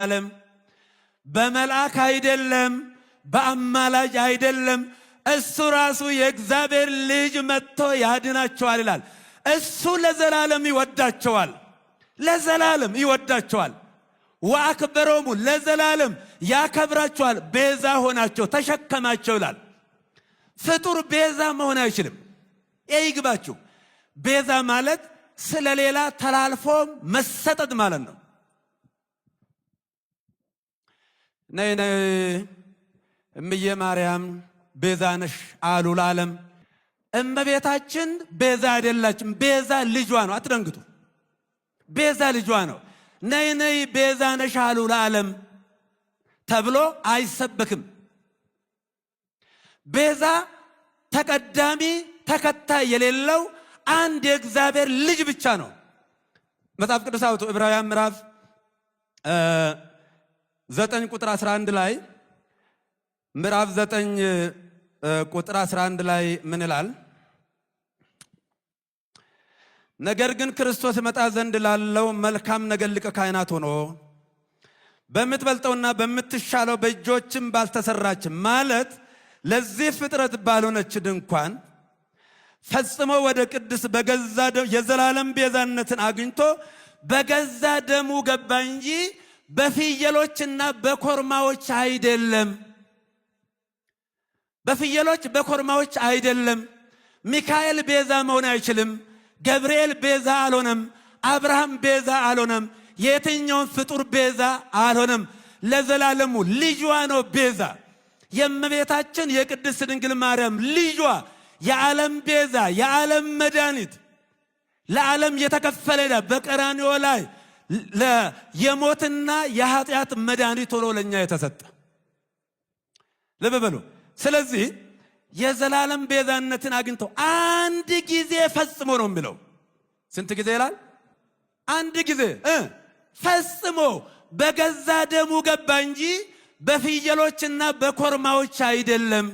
ዓለም በመልአክ አይደለም በአማላጅ አይደለም እሱ ራሱ የእግዚአብሔር ልጅ መጥቶ ያድናቸዋል ይላል። እሱ ለዘላለም ይወዳቸዋል፣ ለዘላለም ይወዳቸዋል። ወአክበሮሙ ለዘላለም ያከብራቸዋል። ቤዛ ሆናቸው ተሸከማቸው ይላል። ፍጡር ቤዛ መሆን አይችልም። ይግባችሁ። ቤዛ ማለት ስለሌላ ተላልፎ መሰጠት ማለት ነው። ነይ እምዬ ማርያም ቤዛ ነሽ አሉ ለዓለም። እመቤታችን ቤዛ አይደላችም። ቤዛ ልጇ ነው። አትደንግጡ። ቤዛ ልጇ ነው። ነይ ቤዛ ነሽ አሉ ለዓለም ተብሎ አይሰበክም። ቤዛ ተቀዳሚ ተከታይ የሌለው አንድ የእግዚአብሔር ልጅ ብቻ ነው። መጽሐፍ ቅዱስ አውጡ ዕብራውያን ምዕራፍ 9 ቁጥር 11 ላይ ምዕራፍ 9 ቁጥር 11 ላይ ምን ይላል? ነገር ግን ክርስቶስ መጣ ዘንድ ላለው መልካም ነገር ሊቀ ካህናት ሆኖ በምትበልጠውና በምትሻለው በእጆችም ባልተሰራች ማለት ለዚህ ፍጥረት ባልሆነች ድንኳን ፈጽሞ ወደ ቅድስ በገዛ ደሙ የዘላለም ቤዛነትን አግኝቶ በገዛ ደሙ ገባ እንጂ በፍየሎችና በኮርማዎች አይደለም። በፍየሎች በኮርማዎች አይደለም። ሚካኤል ቤዛ መሆን አይችልም። ገብርኤል ቤዛ አልሆነም። አብርሃም ቤዛ አልሆነም። የትኛውን ፍጡር ቤዛ አልሆነም። ለዘላለሙ ልጇ ነው ቤዛ። የእመቤታችን የቅድስት ድንግል ማርያም ልጇ የዓለም ቤዛ፣ የዓለም መድኃኒት፣ ለዓለም የተከፈለ በቀራንዮ ላይ የሞትና የኃጢአት መድኃኒት ሆኖ ለኛ የተሰጠ ልብ በሉ። ስለዚህ የዘላለም ቤዛነትን አግኝተው አንድ ጊዜ ፈጽሞ ነው የሚለው። ስንት ጊዜ ይላል? አንድ ጊዜ ፈጽሞ በገዛ ደሙ ገባ እንጂ በፍየሎችና በኮርማዎች አይደለም።